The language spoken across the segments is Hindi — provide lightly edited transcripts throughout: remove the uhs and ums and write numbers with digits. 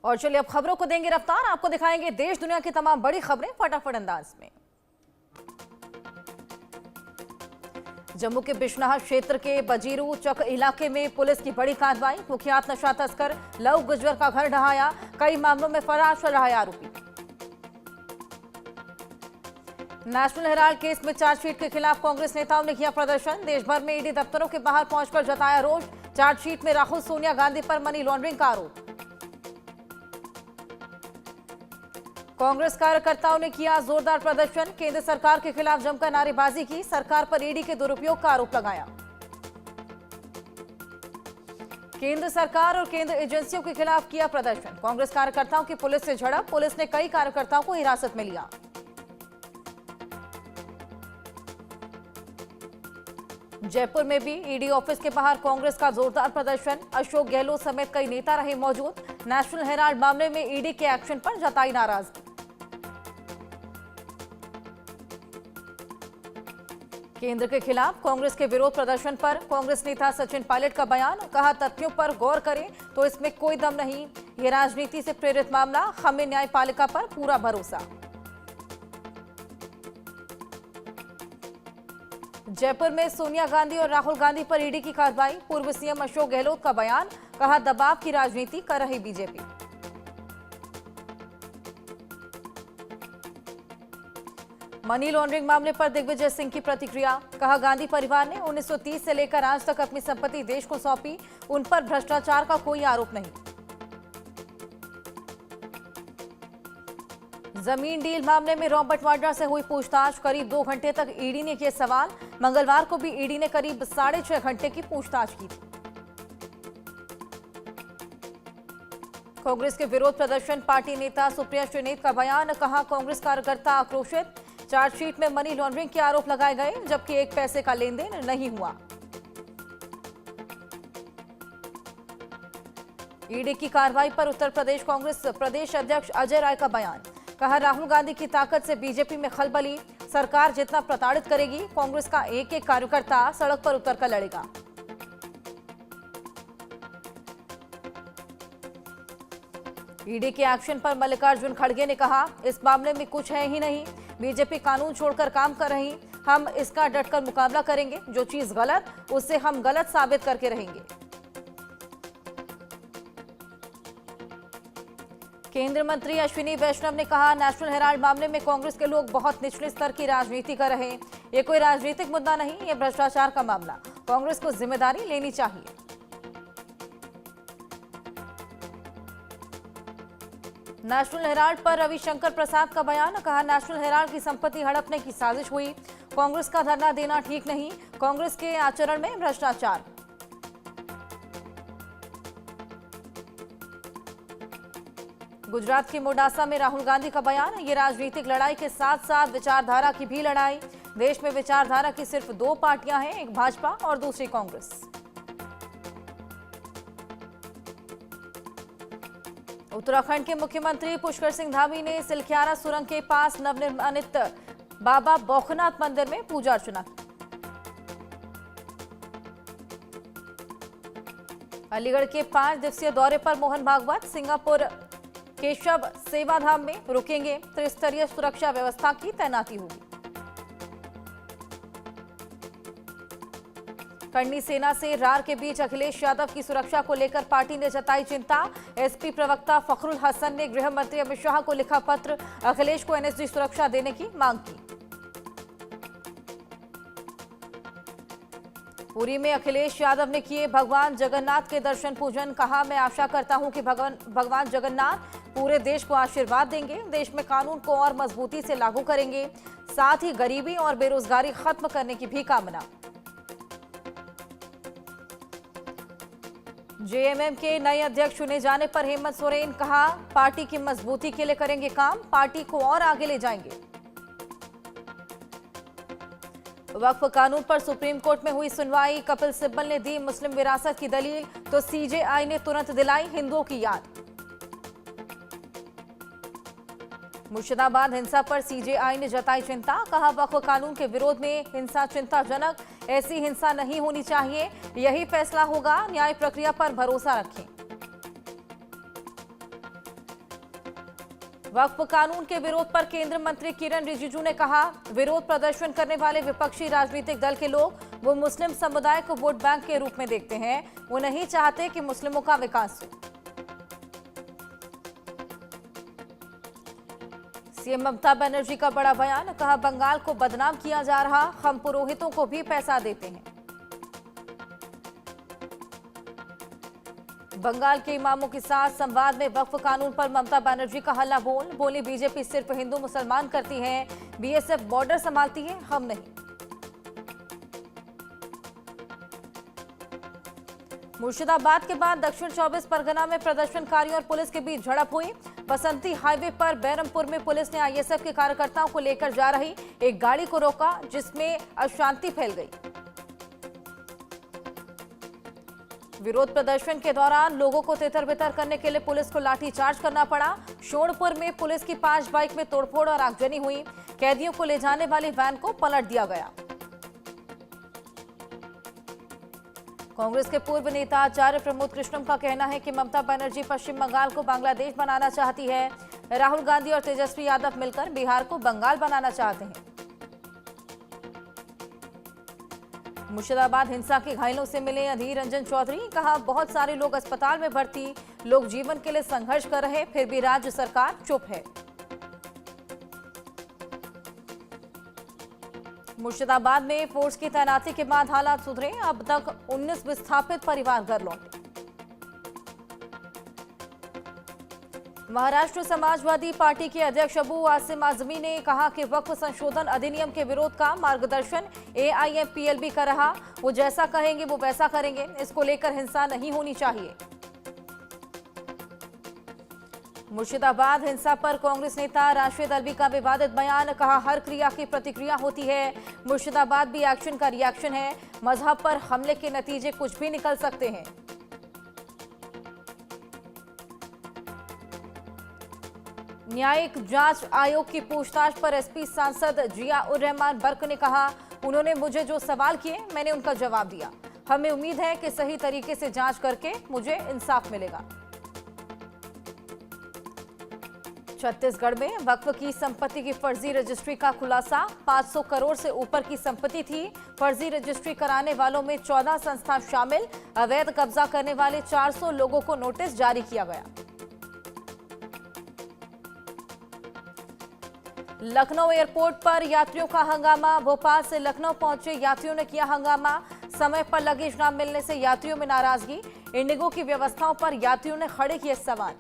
और चलिए अब खबरों को देंगे रफ्तार, आपको दिखाएंगे देश दुनिया की तमाम बड़ी खबरें फटाफट अंदाज में। जम्मू के बिश्नाह क्षेत्र के बजीरू चक इलाके में पुलिस की बड़ी कार्रवाई, कुख्यात नशा तस्कर लव गुजर का घर ढहाया, कई मामलों में फरार चल रहा है आरोपी। नेशनल हेराल्ड केस में चार्जशीट के खिलाफ कांग्रेस नेताओं ने किया प्रदर्शन, देश भर में ईडी दफ्तरों के बाहर पहुंचकर जताया रोष, चार्जशीट में राहुल सोनिया गांधी पर मनी लॉन्ड्रिंग का आरोप। कांग्रेस कार्यकर्ताओं ने किया जोरदार प्रदर्शन, केंद्र सरकार के खिलाफ जमकर नारेबाजी की, सरकार पर ईडी के दुरुपयोग का आरोप लगाया। केंद्र सरकार और केंद्र एजेंसियों के खिलाफ किया प्रदर्शन, कांग्रेस कार्यकर्ताओं की पुलिस से झड़प, पुलिस ने कई कार्यकर्ताओं को हिरासत में लिया। जयपुर में भी ईडी ऑफिस के बाहर कांग्रेस का जोरदार प्रदर्शन, अशोक गहलोत समेत कई नेता रहे मौजूद, नेशनल हेराल्ड मामले में ईडी के एक्शन पर जताई नाराजगी। केंद्र के खिलाफ कांग्रेस के विरोध प्रदर्शन पर कांग्रेस नेता सचिन पायलट का बयान, कहा तथ्यों पर गौर करें तो इसमें कोई दम नहीं, ये राजनीति से प्रेरित मामला, हमें न्यायपालिका पर पूरा भरोसा। जयपुर में सोनिया गांधी और राहुल गांधी पर ईडी की कार्रवाई, पूर्व सीएम अशोक गहलोत का बयान, कहा दबाव की राजनीति कर रही बीजेपी। मनी लॉन्ड्रिंग मामले पर दिग्विजय सिंह की प्रतिक्रिया, कहा गांधी परिवार ने 1930 से लेकर आज तक अपनी संपत्ति देश को सौंपी, उन पर भ्रष्टाचार का कोई आरोप नहीं। जमीन डील मामले में रॉबर्ट वाड्रा से हुई पूछताछ, करीब 2 घंटे तक ईडी ने किए सवाल, मंगलवार को भी ईडी ने करीब 6.5 घंटे की पूछताछ की थी। कांग्रेस के विरोध प्रदर्शन, पार्टी नेता सुप्रिया श्रीनेत का बयान, कहा कांग्रेस कार्यकर्ता आक्रोशित, चार्जशीट में मनी लॉन्ड्रिंग के आरोप लगाए गए जबकि 1 पैसे का लेन देन नहीं हुआ। ईडी की कार्रवाई पर उत्तर प्रदेश कांग्रेस प्रदेश अध्यक्ष अजय राय का बयान, कहा राहुल गांधी की ताकत से बीजेपी में खलबली, सरकार जितना प्रताड़ित करेगी कांग्रेस का एक एक कार्यकर्ता सड़क पर उतरकर लड़ेगा। ईडी के एक्शन पर मल्लिकार्जुन खड़गे ने कहा इस मामले में कुछ है ही नहीं, बीजेपी कानून छोड़कर काम कर रही, हम इसका डटकर मुकाबला करेंगे, जो चीज गलत उससे हम गलत साबित करके रहेंगे। केंद्रीय मंत्री अश्विनी वैष्णव ने कहा नेशनल हेराल्ड मामले में कांग्रेस के लोग बहुत निचले स्तर की राजनीति कर रहे हैं, ये कोई राजनीतिक मुद्दा नहीं, ये भ्रष्टाचार का मामला, कांग्रेस को जिम्मेदारी लेनी चाहिए। नेशनल हेराल्ड पर रविशंकर प्रसाद का बयान, कहा नेशनल हेराल्ड की संपत्ति हड़पने की साजिश हुई, कांग्रेस का धरना देना ठीक नहीं, कांग्रेस के आचरण में भ्रष्टाचार। गुजरात के मोडासा में राहुल गांधी का बयान, ये राजनीतिक लड़ाई के साथ साथ विचारधारा की भी लड़ाई, देश में विचारधारा की सिर्फ 2 पार्टियां हैं, एक भाजपा और दूसरी कांग्रेस। उत्तराखंड के मुख्यमंत्री पुष्कर सिंह धामी ने सिलख्यारा सुरंग के पास नवनिर्मित बाबा बौखनाथ मंदिर में पूजा अर्चना की। अलीगढ़ के 5 दिवसीय दौरे पर मोहन भागवत सिंगापुर केशव सेवाधाम में रुकेंगे, त्रिस्तरीय सुरक्षा व्यवस्था की तैनाती होगी। करनी सेना से रार के बीच अखिलेश यादव की सुरक्षा को लेकर पार्टी ने जताई चिंता, एसपी प्रवक्ता फखरुल हसन ने गृह मंत्री अमित शाह को लिखा पत्र, अखिलेश को एनएसजी सुरक्षा देने की मांग की। पुरी में अखिलेश यादव ने किए भगवान जगन्नाथ के दर्शन पूजन, कहा मैं आशा करता हूं कि भगवान जगन्नाथ पूरे देश को आशीर्वाद देंगे, देश में कानून को और मजबूती से लागू करेंगे, साथ ही गरीबी और बेरोजगारी खत्म करने की भी कामना। जेएमएम के नए अध्यक्ष चुने जाने पर हेमंत सोरेन, कहा पार्टी की मजबूती के लिए करेंगे काम, पार्टी को और आगे ले जाएंगे। वक्फ कानून पर सुप्रीम कोर्ट में हुई सुनवाई, कपिल सिब्बल ने दी मुस्लिम विरासत की दलील तो सीजेआई ने तुरंत दिलाई हिंदुओं की याद। मुर्शिदाबाद हिंसा पर सीजेआई ने जताई चिंता, कहा वक्फ कानून के विरोध में हिंसा चिंताजनक, ऐसी हिंसा नहीं होनी चाहिए, यही फैसला होगा, न्याय प्रक्रिया पर भरोसा रखें। वक्फ कानून के विरोध पर केंद्रीय मंत्री किरण रिजिजू ने कहा, विरोध प्रदर्शन करने वाले विपक्षी राजनीतिक दल के लोग वो मुस्लिम समुदाय को वोट बैंक के रूप में देखते हैं। वो नहीं चाहते कि मुस्लिमों का विकास हो। सीएम ममता बनर्जी का बड़ा बयान, कहा बंगाल को बदनाम किया जा रहा, हम पुरोहितों को भी पैसा देते हैं। बंगाल के इमामों के साथ संवाद में वक्फ कानून पर ममता बनर्जी का हल्ला बोली बीजेपी सिर्फ हिंदू मुसलमान करती है, बीएसएफ बॉर्डर संभालती है, हम नहीं। मुर्शिदाबाद के बाद दक्षिण 24 परगना में प्रदर्शनकारियों और पुलिस के बीच झड़प हुई। बसंती हाईवे पर बैरमपुर में पुलिस ने आईएसएफ के कार्यकर्ताओं को लेकर जा रही एक गाड़ी को रोका, जिसमें अशांति फैल गई। विरोध प्रदर्शन के दौरान लोगों को तितर-बितर करने के लिए पुलिस को लाठीचार्ज करना पड़ा। शोणपुर में पुलिस की 5 बाइक में तोड़फोड़ और आगजनी हुई। कैदियों को ले जाने वाली वैन को पलट दिया गया। कांग्रेस के पूर्व नेता आचार्य प्रमोद कृष्णम का कहना है कि ममता बनर्जी पश्चिम बंगाल को बांग्लादेश बनाना चाहती है। राहुल गांधी और तेजस्वी यादव मिलकर बिहार को बंगाल बनाना चाहते हैं। मुर्शिदाबाद हिंसा के घायलों से मिले अधीर रंजन चौधरी, कहा बहुत सारे लोग अस्पताल में भर्ती, लोग जीवन के लिए संघर्ष कर रहे, फिर भी राज्य सरकार चुप है। मुर्शिदाबाद में फोर्स की तैनाती के बाद हालात सुधरे, अब तक 19 विस्थापित परिवार घर लौटे। महाराष्ट्र समाजवादी पार्टी के अध्यक्ष अबू आसिम आजमी ने कहा कि वक्फ संशोधन अधिनियम के विरोध का मार्गदर्शन एआईएमपीएलबी कर रहा, वो जैसा कहेंगे वो वैसा करेंगे, इसको लेकर हिंसा नहीं होनी चाहिए। मुर्शिदाबाद हिंसा पर कांग्रेस नेता राशिद अल्वी का विवादित बयान, कहा हर क्रिया की प्रतिक्रिया होती है, मुर्शिदाबाद भी एक्शन का रिएक्शन है, मजहब पर हमले के नतीजे कुछ भी निकल सकते हैं। न्यायिक जांच आयोग की पूछताछ पर एसपी सांसद जिया उर रहमान बर्क ने कहा, उन्होंने मुझे जो सवाल किए मैंने उनका जवाब दिया, हमें उम्मीद है कि सही तरीके से जांच करके मुझे इंसाफ मिलेगा। छत्तीसगढ़ में वक्फ की संपत्ति की फर्जी रजिस्ट्री का खुलासा, 500 करोड़ से ऊपर की संपत्ति थी। फर्जी रजिस्ट्री कराने वालों में 14 संस्थान शामिल, अवैध कब्जा करने वाले 400 लोगों को नोटिस जारी किया गया। लखनऊ एयरपोर्ट पर यात्रियों का हंगामा, भोपाल से लखनऊ पहुंचे यात्रियों ने किया हंगामा, समय पर लगेज न मिलने से यात्रियों में नाराजगी, इंडिगो की व्यवस्थाओं पर यात्रियों ने खड़े किए सवाल।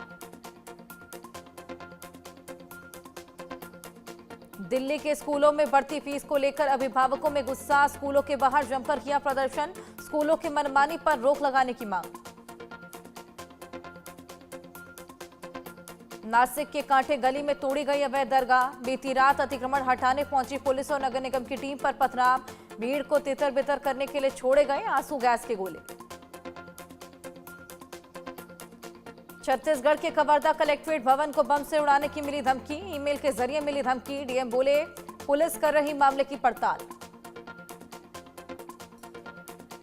दिल्ली के स्कूलों में बढ़ती फीस को लेकर अभिभावकों में गुस्सा, स्कूलों के बाहर जमकर किया प्रदर्शन, स्कूलों की मनमानी पर रोक लगाने की मांग। नासिक के कांठे गली में तोड़ी गई अवैध दरगाह, बीती रात अतिक्रमण हटाने पहुंची पुलिस और नगर निगम की टीम पर पथराव, भीड़ को तितर बितर करने के लिए छोड़े गए आंसू गैस के गोले। छत्तीसगढ़ के कवर्धा कलेक्ट्रेट भवन को बम से उड़ाने की मिली धमकी, ईमेल के जरिए मिली धमकी, डीएम बोले पुलिस कर रही मामले की पड़ताल।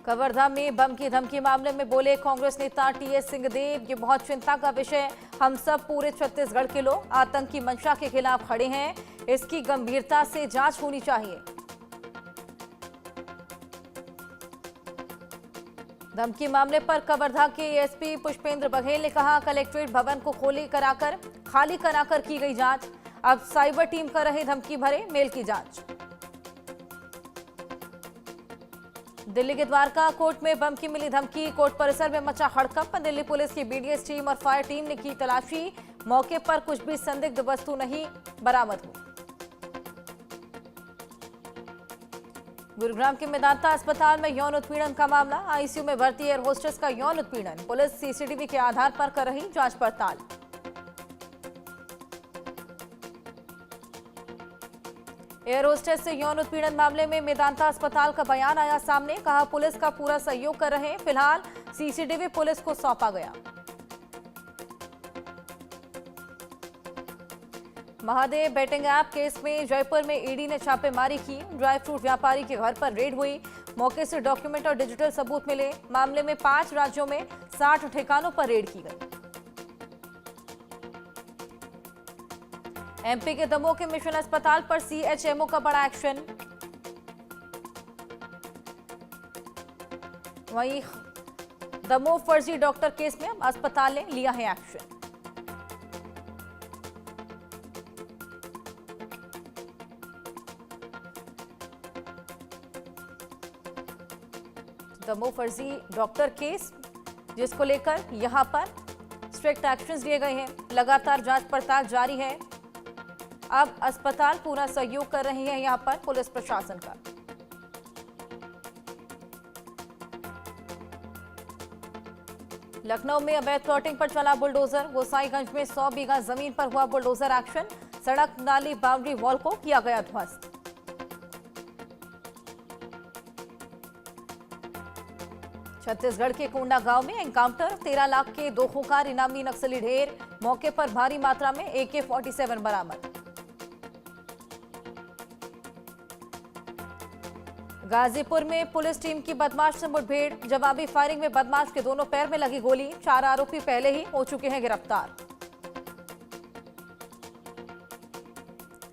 कवर्धा में बम की धमकी मामले में बोले कांग्रेस नेता टीएस सिंहदेव, ये बहुत चिंता का विषय, हम सब पूरे छत्तीसगढ़ के लोग आतंकी मंशा के खिलाफ खड़े हैं, इसकी गंभीरता से जांच होनी चाहिए। धमकी मामले पर कवर्धा के एसपी पुष्पेंद्र बघेल ने कहा, कलेक्ट्रेट भवन को खाली कराकर की गई जांच, अब साइबर टीम कर रहे धमकी भरे मेल की जांच। दिल्ली के द्वारका कोर्ट में बम की मिली धमकी, कोर्ट परिसर में मचा हड़कंप, दिल्ली पुलिस की बीडीएस टीम और फायर टीम ने की तलाशी, मौके पर कुछ भी संदिग्ध वस्तु नहीं बरामद हुई। गुरुग्राम के मेदांता अस्पताल में यौन उत्पीड़न का मामला, आईसीयू में भर्ती एयर होस्टेस का यौन उत्पीड़न, पुलिस सीसीटीवी के आधार पर कर रही जांच पड़ताल। एयर होस्टेस से यौन उत्पीड़न मामले में मेदांता अस्पताल का बयान आया सामने, कहा पुलिस का पूरा सहयोग कर रहे हैं, फिलहाल सीसीटीवी पुलिस को सौंपा गया। महादेव बेटिंग ऐप केस में जयपुर में ईडी ने छापेमारी की, ड्राई फ्रूट व्यापारी के घर पर रेड हुई, मौके से डॉक्यूमेंट और डिजिटल सबूत मिले, मामले में 5 राज्यों में 60 ठिकानों पर रेड की गई। एमपी के दमोह के मिशन अस्पताल पर सीएचएमओ का बड़ा एक्शन। वहीं दमोह फर्जी डॉक्टर केस में अस्पताल ने लिया है एक्शन। दमोह फर्जी डॉक्टर केस जिसको लेकर यहां पर स्ट्रिक्ट एक्शंस लिए गए हैं। लगातार जांच पड़ताल जारी है। अब अस्पताल पूरा सहयोग कर रही है यहां पर पुलिस प्रशासन का। लखनऊ में अवैध प्लॉटिंग पर चला बुलडोजर। गोसाईगंज में 100 बीघा जमीन पर हुआ बुलडोजर एक्शन। सड़क नाली बाउंड्री वॉल को किया गया ध्वस्त। छत्तीसगढ़ के कोंडा गांव में एनकाउंटर। 13 लाख के 2 खुंखार इनामी नक्सली ढेर। मौके पर भारी मात्रा में AK-47 बरामद। गाजीपुर में पुलिस टीम की बदमाश से मुठभेड़। जवाबी फायरिंग में बदमाश के दोनों पैर में लगी गोली। 4 आरोपी पहले ही हो चुके हैं गिरफ्तार।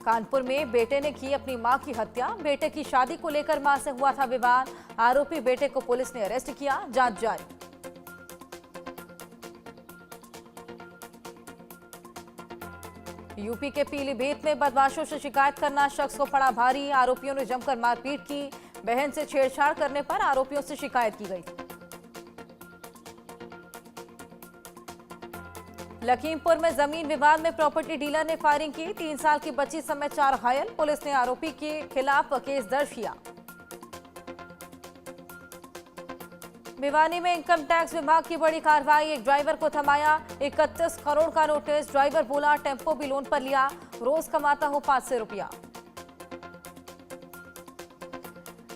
कानपुर में बेटे ने की अपनी मां की हत्या। बेटे की शादी को लेकर मां से हुआ था विवाद। आरोपी बेटे को पुलिस ने अरेस्ट किया। जांच जारी। यूपी के पीलीभीत में बदमाशों से शिकायत करना शख्स को पड़ा भारी। आरोपियों ने जमकर मारपीट की। बहन से छेड़छाड़ करने पर आरोपियों से शिकायत की गई। लखीमपुर में जमीन विवाद में प्रॉपर्टी डीलर ने फायरिंग की। 3 साल की बच्ची समेत 4 घायल। पुलिस ने आरोपी के खिलाफ केस दर्ज किया। भिवानी में इनकम टैक्स विभाग की बड़ी कार्रवाई। एक ड्राइवर को थमाया। 31 करोड़ का नोटिस। ड्राइवर बोला टेम्पो भी लोन पर लिया। रोज कमाता हूं 500 रुपया।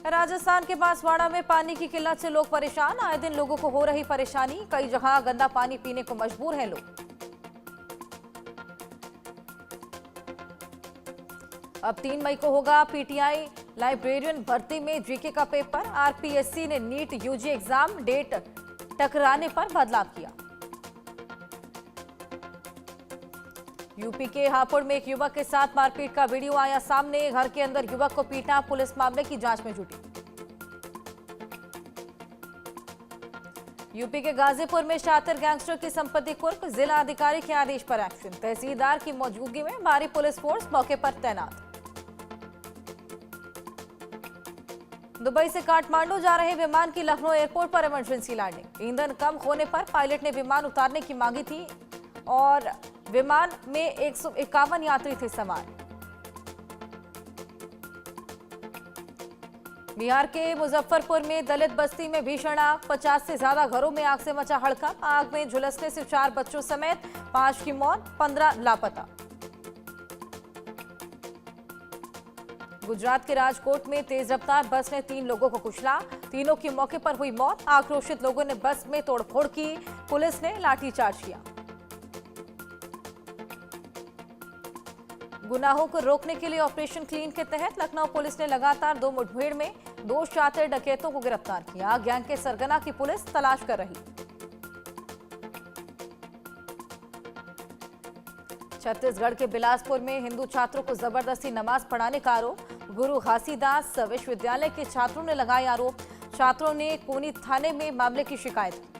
राजस्थान के बांसवाड़ा में पानी की किल्लत से लोग परेशान। आए दिन लोगों को हो रही परेशानी। कई जगह गंदा पानी पीने को मजबूर हैं लोग। अब 3 मई को होगा पीटीआई लाइब्रेरियन भर्ती में जीके का पेपर। आरपीएससी ने नीट यूजी एग्जाम डेट टकराने पर बदलाव किया। यूपी के हापुड़ में एक युवक के साथ मारपीट का वीडियो आया सामने। घर के अंदर युवक को पीटा। पुलिस मामले की जांच में जुटी। यूपी के गाजीपुर में शातिर गैंगस्टर की संपत्ति कुर्क। जिला अधिकारी के आदेश पर एक्शन। तहसीलदार की मौजूदगी में भारी पुलिस फोर्स मौके पर तैनात। दुबई से काठमांडू जा रहे विमान की लखनऊ एयरपोर्ट पर इमरजेंसी लैंडिंग। ईंधन कम होने पर पायलट ने विमान उतारने की मांगी थी और विमान में 151 यात्री थे सवार। बिहार के मुजफ्फरपुर में दलित बस्ती में भीषण आग। 50 से ज्यादा घरों में आग से मचा हड़कंप। आग में झुलसने से 4 बच्चों समेत 5 की मौत, 15 लापता। गुजरात के राजकोट में तेज रफ्तार बस ने 3 लोगों को कुचला। तीनों की मौके पर हुई मौत। आक्रोशित लोगों ने बस में तोड़फोड़ की। पुलिस ने लाठीचार्ज किया। गुनाहों को रोकने के लिए ऑपरेशन क्लीन के तहत लखनऊ पुलिस ने लगातार 2 मुठभेड़ में 2 शातिर डकैतों को गिरफ्तार किया। गैंग के सरगना की पुलिस तलाश कर रही। छत्तीसगढ़ के बिलासपुर में हिंदू छात्रों को जबरदस्ती नमाज पढ़ाने का आरोप। गुरु घासीदास विश्वविद्यालय के छात्रों ने लगाए आरोप। छात्रों ने कोनी थाने में मामले की शिकायत की।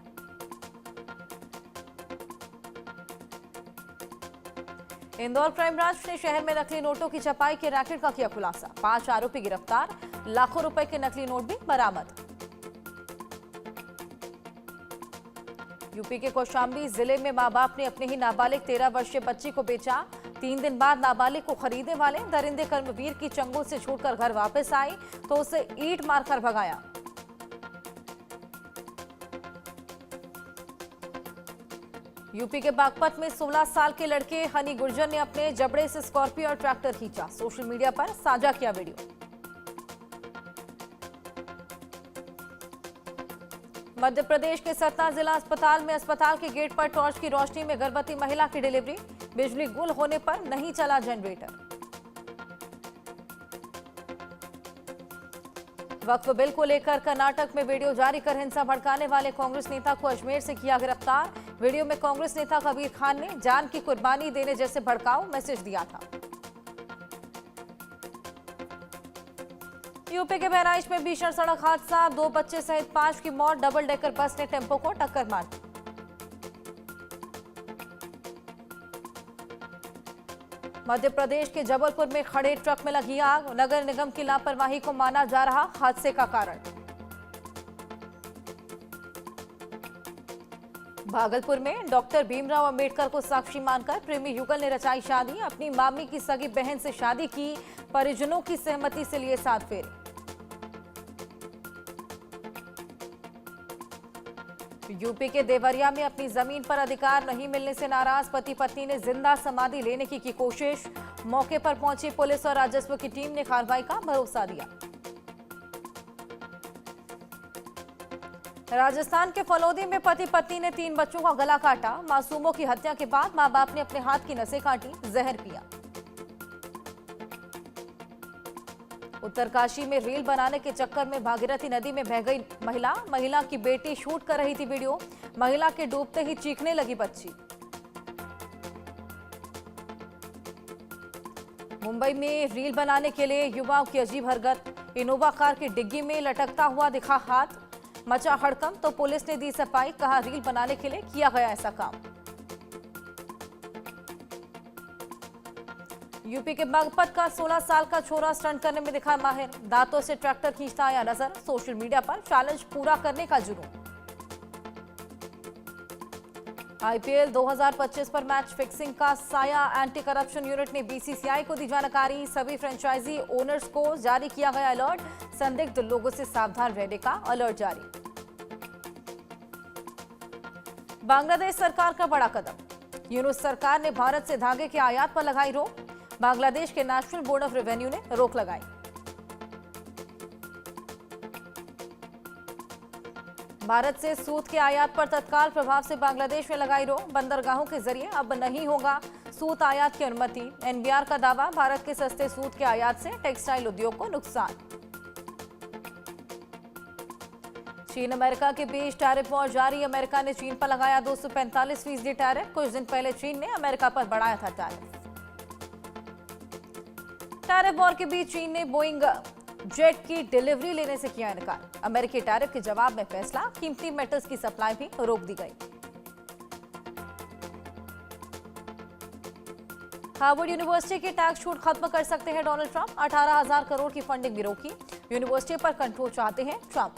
इंदौर क्राइम ब्रांच ने शहर में नकली नोटों की छपाई के रैकेट का किया खुलासा। 5 आरोपी गिरफ्तार। लाखों रुपए के नकली नोट भी बरामद। यूपी के कौशाम्बी जिले में मां बाप ने अपने ही नाबालिग 13 वर्षीय बच्ची को बेचा। 3 दिन बाद नाबालिग को खरीदने वाले दरिंदे कर्मवीर की चंगुल से छूटकर घर वापस आए तो उसे ईंट मारकर भगाया। यूपी के बागपत में 16 साल के लड़के हनी गुर्जर ने अपने जबड़े से स्कॉर्पियो और ट्रैक्टर खींचा। सोशल मीडिया पर साझा किया वीडियो। मध्य प्रदेश के सतना जिला अस्पताल में अस्पताल के गेट पर टॉर्च की रोशनी में गर्भवती महिला की डिलीवरी। बिजली गुल होने पर नहीं चला जनरेटर। वक्फ बिल को लेकर कर्नाटक में वीडियो जारी कर हिंसा भड़काने वाले कांग्रेस नेता को अजमेर से किया गिरफ्तार। वीडियो में कांग्रेस नेता कबीर खान ने जान की कुर्बानी देने जैसे भड़काऊ मैसेज दिया था। यूपी के बहराइच में भीषण सड़क हादसा, 2 बच्चे सहित 5 की मौत, डबल डेकर बस ने टेम्पो को टक्कर मार दी। मध्य प्रदेश के जबलपुर में खड़े ट्रक में लगी आग, नगर निगम की लापरवाही को माना जा रहा हादसे का कारण। भागलपुर में डॉक्टर भीमराव अंबेडकर को साक्षी मानकर प्रेमी युगल ने रचाई शादी, अपनी मामी की सगी बहन से शादी की, परिजनों की सहमति से लिए 7 फेरे। यूपी के देवरिया में अपनी जमीन पर अधिकार नहीं मिलने से नाराज पति पत्नी ने जिंदा समाधि लेने की कोशिश, मौके पर पहुंची पुलिस और राजस्व की टीम ने कार्रवाई का भरोसा दिया। राजस्थान के फलौदी में पति पत्नी ने 3 बच्चों का गला काटा, मासूमों की हत्या के बाद मां बाप ने अपने हाथ की नसें काटी, जहर पिया। उत्तरकाशी में रील बनाने के चक्कर में भागीरथी नदी में बह गई महिला की बेटी शूट कर रही थी वीडियो, महिला के डूबते ही चीखने लगी बच्ची। मुंबई में रील बनाने के लिए युवाओं की अजीब हरकत, इनोवा कार की डिग्गी में लटकता हुआ दिखा हाथ, मचा हड़कंप तो पुलिस ने दी सफाई, कहा रील बनाने के लिए किया गया ऐसा काम। यूपी के बागपत का 16 साल का छोरा स्टंट करने में दिखा माहिर, दांतों से ट्रैक्टर खींचता आया नजर, सोशल मीडिया पर चैलेंज पूरा करने का जुनून। आईपीएल 2025 पर मैच फिक्सिंग का साया, एंटी करप्शन यूनिट ने बीसीसीआई को दी जानकारी, सभी फ्रेंचाइजी ओनर्स को जारी किया गया अलर्ट, संदिग्ध लोगों से सावधान रहने का अलर्ट जारी। बांग्लादेश सरकार का बड़ा कदम, यूनुस सरकार ने भारत से धागे के आयात पर लगाई रोक, बांग्लादेश के नेशनल बोर्ड ऑफ रेवेन्यू ने रोक लगाई। भारत से सूत के आयात पर तत्काल प्रभाव से बांग्लादेश में लगाई रोक, बंदरगाहों के जरिए अब नहीं होगा सूत आयात की अनुमति, एनबीआर का दावा, भारत के सस्ते सूत के आयात से टेक्सटाइल उद्योग को नुकसान। चीन अमेरिका के बीच टैरिफ वॉर जारी, अमेरिका ने चीन पर लगाया 245% टैरिफ, कुछ दिन पहले चीन ने अमेरिका पर बढ़ाया था टैरिफ। टैरिफ वॉर के बीच चीन ने बोइंग जेट की डिलीवरी लेने से किया इनकार, अमेरिकी टैरिफ के जवाब में फैसला, कीमती मेटल्स की सप्लाई भी रोक दी गई। हार्वर्ड यूनिवर्सिटी की टैक्स छूट खत्म कर सकते हैं डोनाल्ड ट्रंप, 18,000 करोड़ की फंडिंग भी रोकी, यूनिवर्सिटी पर कंट्रोल चाहते हैं ट्रंप।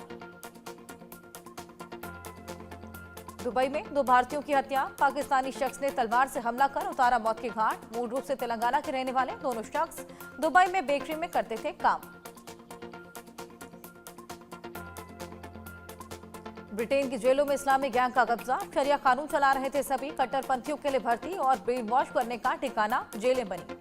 दुबई में 2 भारतीयों की हत्या, पाकिस्तानी शख्स ने तलवार से हमला कर उतारा मौत के घाट, मूल रूप से तेलंगाना के रहने वाले दोनों शख्स दुबई में बेकरी में करते थे काम। ब्रिटेन की जेलों में इस्लामिक गैंग का कब्जा, शरिया कानून चला रहे थे सभी, कट्टरपंथियों के लिए भर्ती और ब्रेन वॉश करने का ठिकाना जेलें बनी।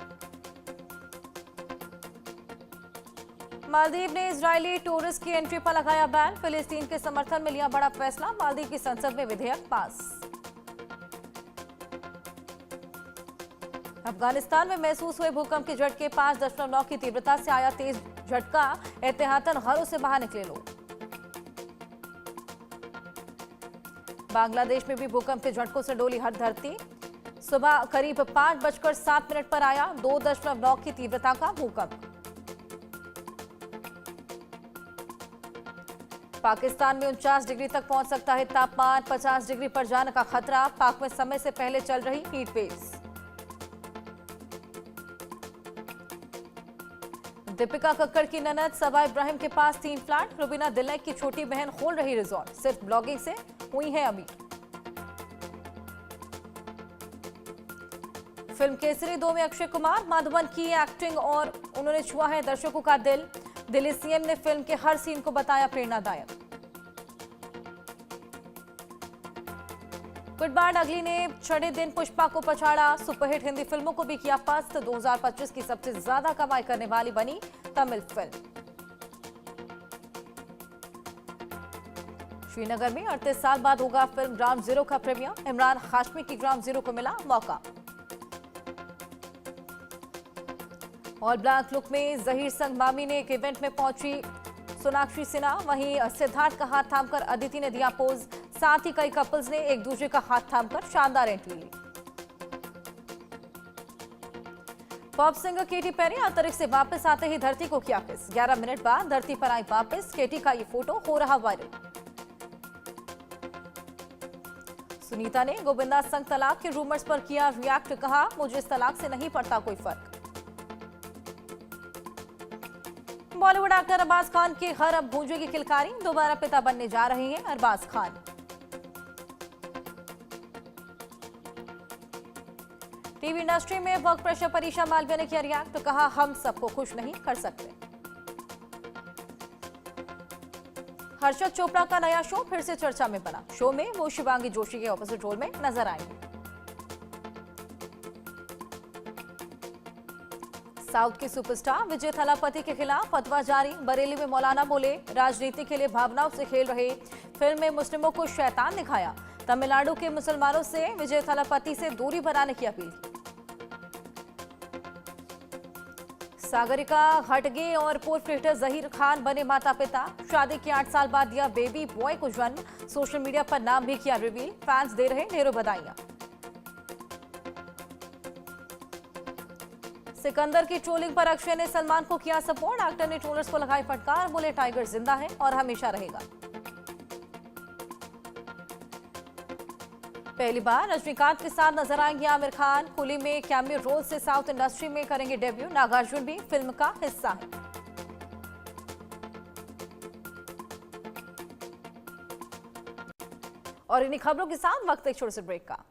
मालदीव ने इजरायली टूरिस्ट की एंट्री पर लगाया बैन, फिलिस्तीन के समर्थन में लिया बड़ा फैसला, मालदीव की संसद में विधेयक पास। अफगानिस्तान में महसूस हुए भूकंप के झटके, 5.9 की तीव्रता से आया तेज झटका, एहतियातन घरों से बाहर निकले लोग। बांग्लादेश में भी भूकंप के झटकों से डोली हर धरती, सुबह करीब 5:07 पर आया 2.9 की तीव्रता का भूकंप। पाकिस्तान में 49 डिग्री तक पहुंच सकता है तापमान, 50 डिग्री पर जाने का खतरा, पाक में समय से पहले चल रही हीट वेव्स। दीपिका कक्कड़ की ननद सबा इब्राहिम के पास 3 फ्लैट, रुबीना दिलैक की छोटी बहन खोल रही रिजॉर्ट, सिर्फ ब्लॉगिंग से हुई है अमीर। फिल्म केसरी 2 में अक्षय कुमार, माधवन की एक्टिंग और उन्होंने छुआ है दर्शकों का दिल, दिल्ली सीएम ने फिल्म के हर सीन को बताया प्रेरणादायक। गुडबैड अगली ने छठे दिन पुष्पा को पछाड़ा, सुपरहिट हिंदी फिल्मों को भी किया पस्त, 2025 की सबसे ज्यादा कमाई करने वाली बनी तमिल फिल्म। श्रीनगर में 38 साल बाद होगा फिल्म ग्राउंड जीरो का प्रीमियर, इमरान हाशमी की ग्राउंड जीरो को मिला मौका। ऑल ब्लैक लुक में जहीर संग मामी ने एक इवेंट में पहुंची सोनाक्षी सिन्हा, वहीं सिद्धार्थ का हाथ थामकर अदिति ने दिया पोज, साथ ही कई कपल्स ने एक दूसरे का हाथ थामकर शानदार एंट्री ली। पॉप सिंगर केटी पेरी अंतरिक्ष से वापस आते ही धरती को किया किस। 11 मिनट बाद धरती पर आई वापस। केटी का ये फोटो हो रहा वायरल। सुनीता ने गोविंदा संग तलाक के रूमर्स पर किया रिएक्ट। कहा, मुझे इस तलाक से नहीं पड़ता कोई फर्क। बॉलीवुड एक्टर अरबाज खान के घर अब गूंजेगी किलकारी। दोबारा पिता बनने जा रहे हैं अरबाज खान। टीवी इंडस्ट्री में वर्क प्रेशर पर ईशा मालविया ने किया रिएक्ट। कहा, हम सबको खुश नहीं कर सकते। हर्षद चोपड़ा का नया शो फिर से चर्चा में बना। शो में वो शिवांगी जोशी के ऑपोजिट रोल में नजर आएंगे। साउथ के सुपरस्टार विजय थलापति के खिलाफ फतवा जारी। बरेली में मौलाना बोले, राजनीति के लिए भावनाओं से खेल रहे। फिल्म में मुस्लिमों को शैतान दिखाया। तमिलनाडु के मुसलमानों से विजय थलापति से दूरी बनाने की अपील। सागरिका हटगे और पूर्व क्रिकेटर जहीर खान बने माता पिता। शादी के 8 साल बाद दिया बेबी बॉय को जन्म। सोशल मीडिया पर नाम भी किया रिवील। फैंस दे रहे ढेरों बधाइयां। सिकंदर की ट्रोलिंग पर अक्षय ने सलमान को किया सपोर्ट। एक्टर ने ट्रोलर्स को लगाई फटकार। बोले, टाइगर जिंदा है और हमेशा रहेगा। पहली बार रजनीकांत के साथ नजर आएंगे आमिर खान। कुली में कैमियो रोल से साउथ इंडस्ट्री में करेंगे डेब्यू। नागार्जुन भी फिल्म का हिस्सा है। और इन्हीं खबरों के साथ वक्त एक छोटे से ब्रेक का।